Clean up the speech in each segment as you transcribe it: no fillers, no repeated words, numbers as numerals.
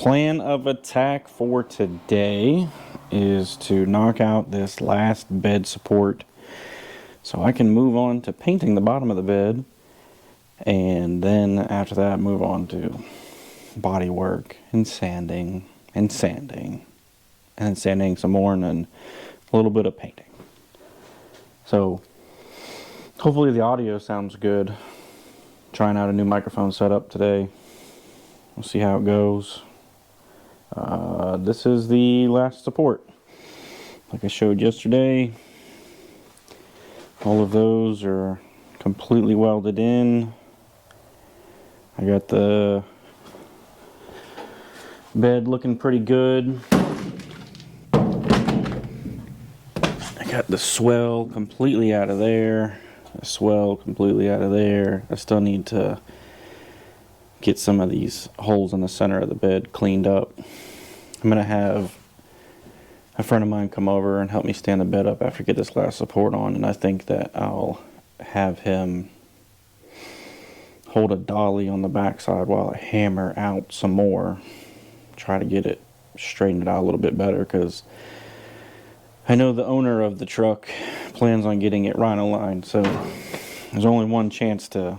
Plan of attack for today is to knock out this last bed support so I can move on to painting the bottom of the bed, and then after that move on to body work and sanding and sanding and then sanding some more and then a little bit of painting. So hopefully the audio sounds good. Trying out a new microphone setup today. We'll see how it goes. This is the last support. Like I showed yesterday, all of those are completely welded in. I got the bed looking pretty good. I got the swell completely out of there. The swell completely out of there. I still need to get some of these holes in the center of the bed cleaned up. I'm going to have a friend of mine come over and help me stand the bed up after I get this last support on, and I think that I'll have him hold a dolly on the backside while I hammer out some more. Try to get it straightened out a little bit better, because I know the owner of the truck plans on getting it rhino lined, so there's only one chance to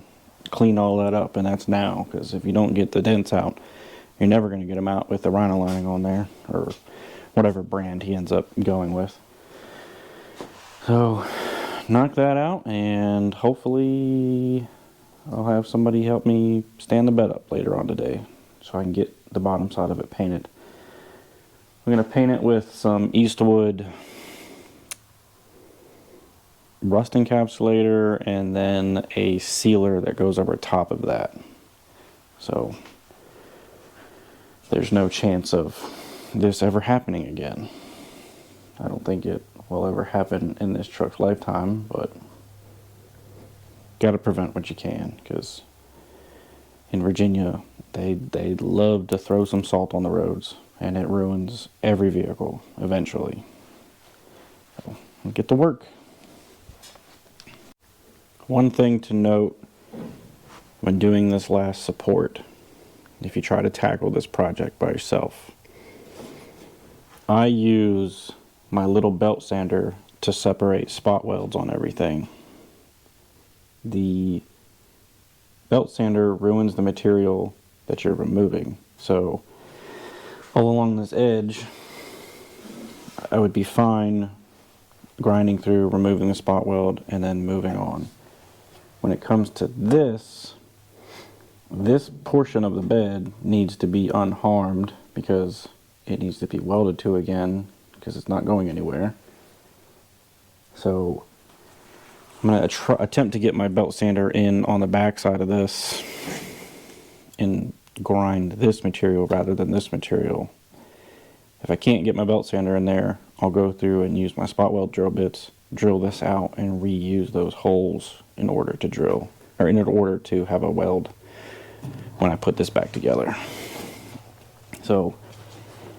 clean all that up, and that's now, because if you don't get the dents out, you're never going to get them out with the rhino lining on there, or whatever brand he ends up going with. So knock that out, and hopefully I'll have somebody help me stand the bed up later on today so I can get the bottom side of it painted. I'm going to paint it with some Eastwood rust encapsulator and then a sealer that goes over top of that. So there's no chance of this ever happening again. I don't think it will ever happen in this truck's lifetime, but gotta prevent what you can, because in Virginia they love to throw some salt on the roads, and it ruins every vehicle eventually. So we'll get to work. One thing to note when doing this last support, if you try to tackle this project by yourself, I use my little belt sander to separate spot welds on everything. The belt sander ruins the material that you're removing, so all along this edge I would be fine grinding through, removing the spot weld, and then moving on. When it comes to this portion of the bed needs to be unharmed, because it needs to be welded to again, because it's not going anywhere. So I'm going to attempt to get my belt sander in on the back side of this and grind this material rather than this material. If I can't get my belt sander in there, I'll go through and use my spot weld drill bits, drill this out, and reuse those holes in order to drill, or in order to have a weld when I put this back together. So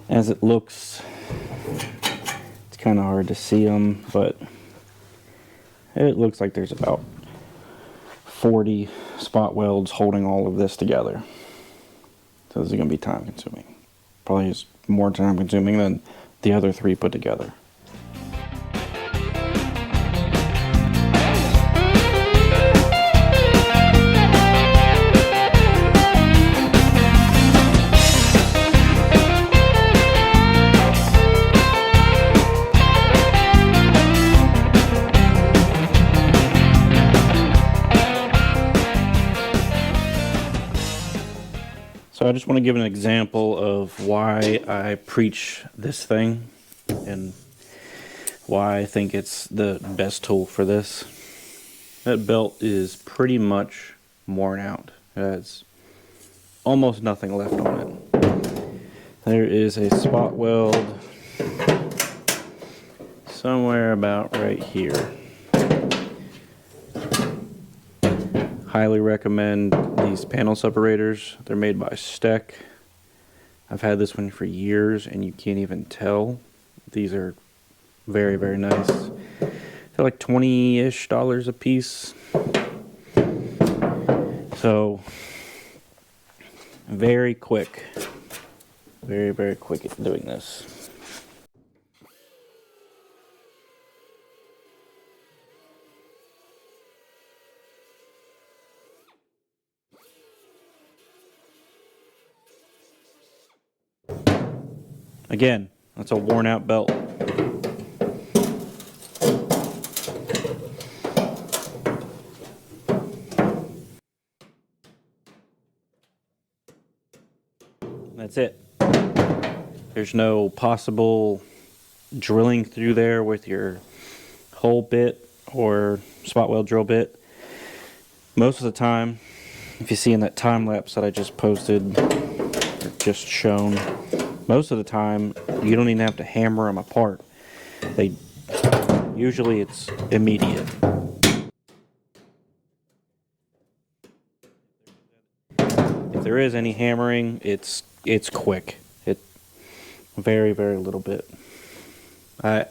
as it looks, it's kind of hard to see them, but it looks like there's about 40 spot welds holding all of this together. So this is going to be time consuming. Probably is more time consuming than the other three put together. So I just want to give an example of why I preach this thing and why I think it's the best tool for this. That belt is pretty much worn out. It has almost nothing left on it. There is a spot weld somewhere about right here. Highly recommend these panel separators. They're made by Steck. I've had this one for years and you can't even tell. These are very, very nice. They're like $20-ish a piece. So very quick Very, very quick at doing this. Again, that's a worn out belt. That's it. There's no possible drilling through there with your hole bit or spot weld drill bit. Most of the time, if you see in that time lapse that I just posted or just shown, most of the time you don't even have to hammer them apart. Usually it's immediate. If there is any hammering, it's quick. It very, very little bit. I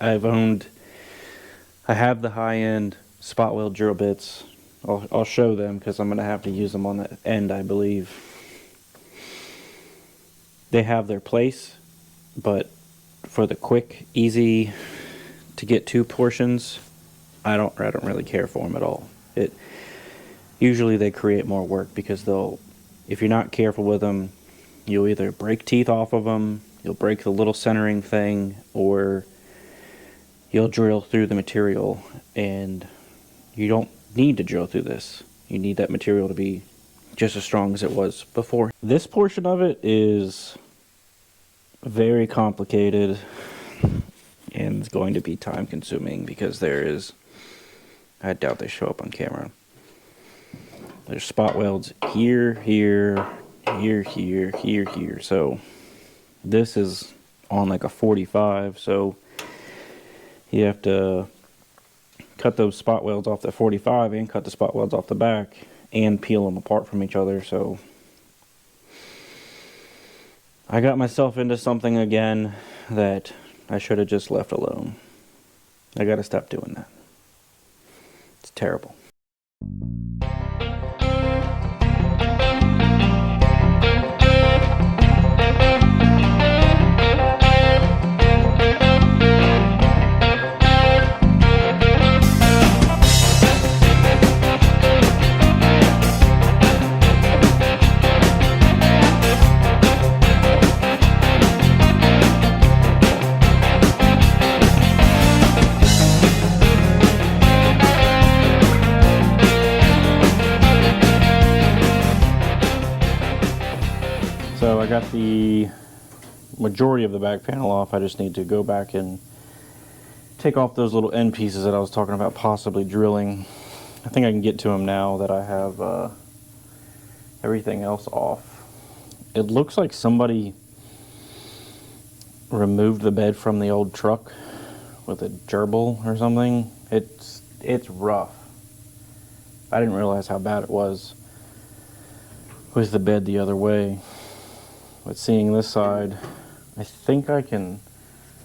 have the high-end spot weld drill bits. I'll show them because I'm going to have to use them on the end, I believe. They have their place, but for the quick, easy to get to portions, I don't really care for them at all. Usually they create more work because if you're not careful with them, you'll either break teeth off of them, you'll break the little centering thing, or you'll drill through the material, and you don't need to drill through this. You need that material to be just as strong as it was before. This portion of it is very complicated and it's going to be time consuming because I doubt they show up on camera. There's spot welds here, here, here, here, here, here. So this is on like a 45, so you have to cut those spot welds off the 45 and cut the spot welds off the back and peel them apart from each other. So I got myself into something again that I should have just left alone. I gotta stop doing that. It's terrible. So I got the majority of the back panel off. I just need to go back and take off those little end pieces that I was talking about possibly drilling. I think I can get to them now that I have everything else off. It looks like somebody removed the bed from the old truck with a gerbil or something. It's rough. I didn't realize how bad it was with the bed the other way. But seeing this side, I think I can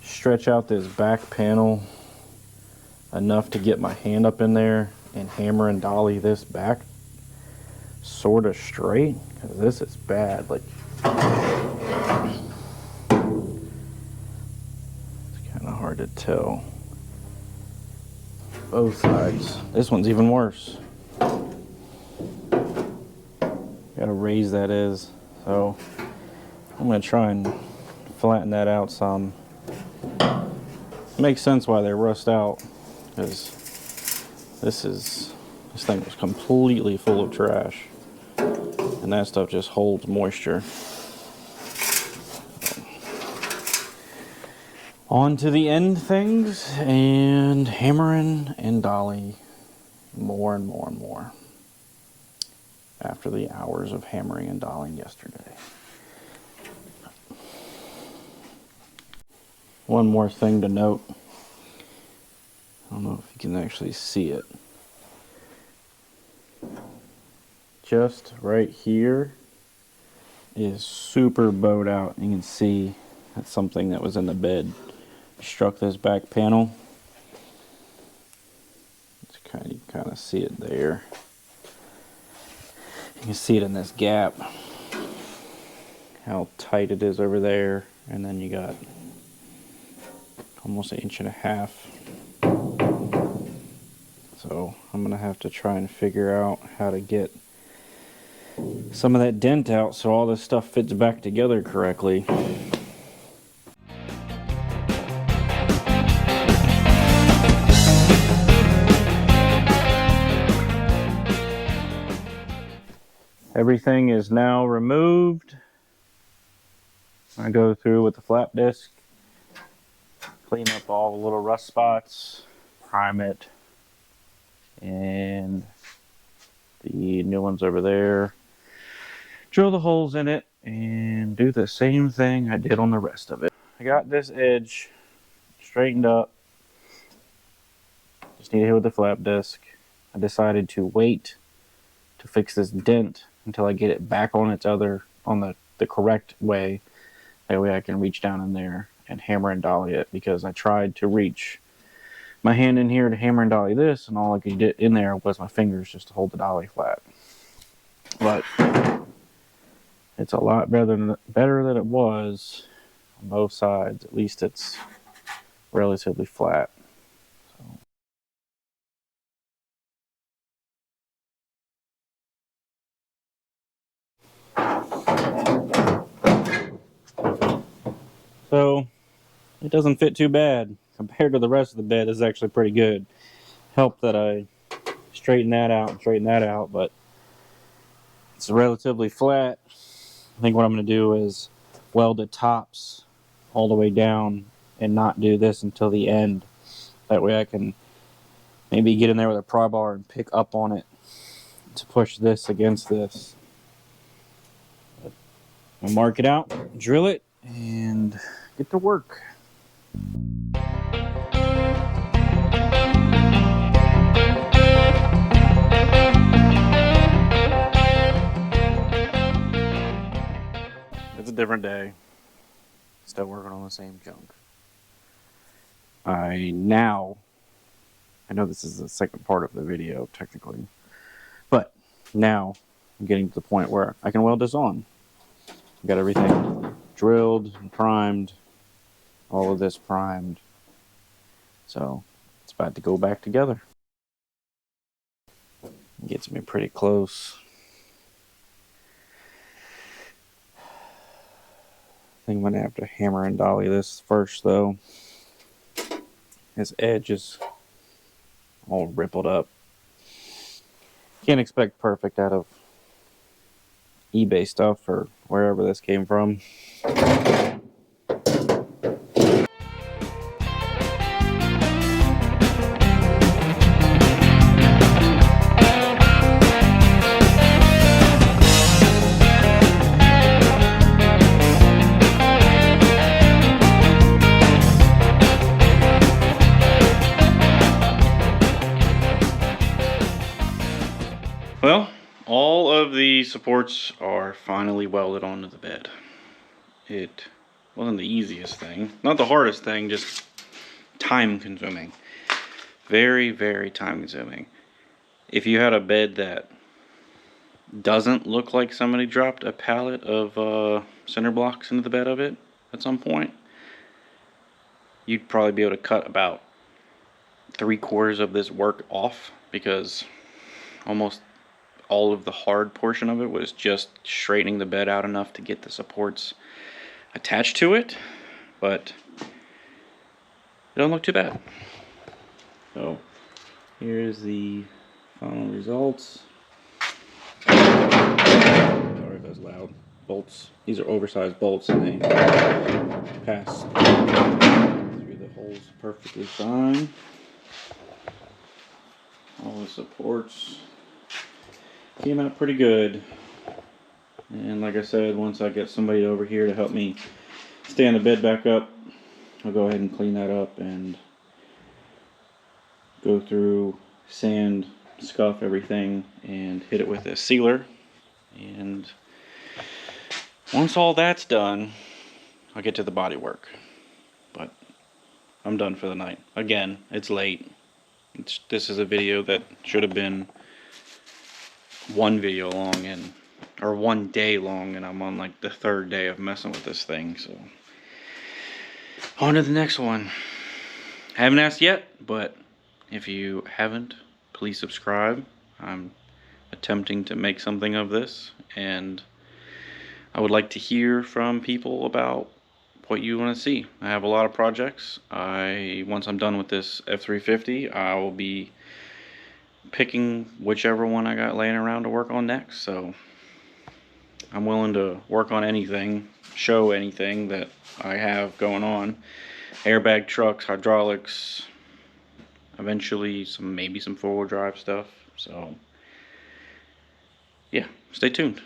stretch out this back panel enough to get my hand up in there and hammer and dolly this back sort of straight, because this is bad. Like, it's kind of hard to tell. Both sides. This one's even worse. Gotta raise that is. So I'm going to try and flatten that out some. It makes sense why they rust out, because this thing was completely full of trash, and that stuff just holds moisture. On to the end things, and hammering and dolly more and more and more after the hours of hammering and dollying yesterday. One more thing to note. I don't know if you can actually see it. Just right here is super bowed out. You can see that's something that was in the bed struck this back panel. You kind of see it there. You can see it in this gap. how tight it is over there, and then you got almost 1.5 inches. So I'm gonna have to try and figure out how to get some of that dent out so all this stuff fits back together correctly. Everything is now removed. I go through with the flap disc, clean up all the little rust spots, prime it, and the new ones over there. Drill the holes in it and do the same thing I did on the rest of it. I got this edge straightened up. Just need to hit with the flap disc. I decided to wait to fix this dent until I get it back on the correct way. That way I can reach down in there and hammer and dolly it, because I tried to reach my hand in here to hammer and dolly this, and all I could get in there was my fingers just to hold the dolly flat. But it's a lot better than it was on both sides. At least it's relatively flat. So it doesn't fit too bad compared to the rest of the bed. Is actually pretty good. Helped that I straighten that out, but it's relatively flat. I think what I'm going to do is weld the tops all the way down and not do this until the end. That way I can maybe get in there with a pry bar and pick up on it to push this against this. But I'll mark it out, drill it, and get to work. It's a different day. Still working on the same junk. I know this is the second part of the video technically, but now I'm getting to the point where I can weld this on. I've got everything drilled and primed, all of this primed, so it's about to go back together. It gets me pretty close. I think I'm gonna have to hammer and dolly this first though. This edge is all rippled up. Can't expect perfect out of eBay stuff or wherever this came from. Well, all of the supports are finally welded onto the bed. It wasn't the easiest thing, not the hardest thing, just time consuming. Very, very time consuming. If you had a bed that doesn't look like somebody dropped a pallet of cinder blocks into the bed of it at some point, you'd probably be able to cut about 3/4 of this work off, because almost all of the hard portion of it was just straightening the bed out enough to get the supports attached to it, but it don't look too bad. So here's the final results. Sorry if that's loud. Bolts, these are oversized bolts, and they pass through the holes perfectly fine. All the supports came out pretty good, and like I said, once I get somebody over here to help me stand the bed back up, I'll go ahead and clean that up and go through, sand, scuff everything, and hit it with a sealer. And once all that's done, I'll get to the body work. But I'm done for the night. Again, it's late. This is a video that should have been one video long, and or 1 day long, and I'm on like the 3rd day of messing with this thing. So on to the next one. I haven't asked yet, but if you haven't, please subscribe. I'm attempting to make something of this, and I would like to hear from people about what you want to see. I have a lot of projects. Once I'm done with this F350, I will be picking whichever one I got laying around to work on next. So I'm willing to work on anything, show anything that I have going on. Airbag trucks, hydraulics, eventually maybe some 4-wheel drive stuff. So yeah, stay tuned.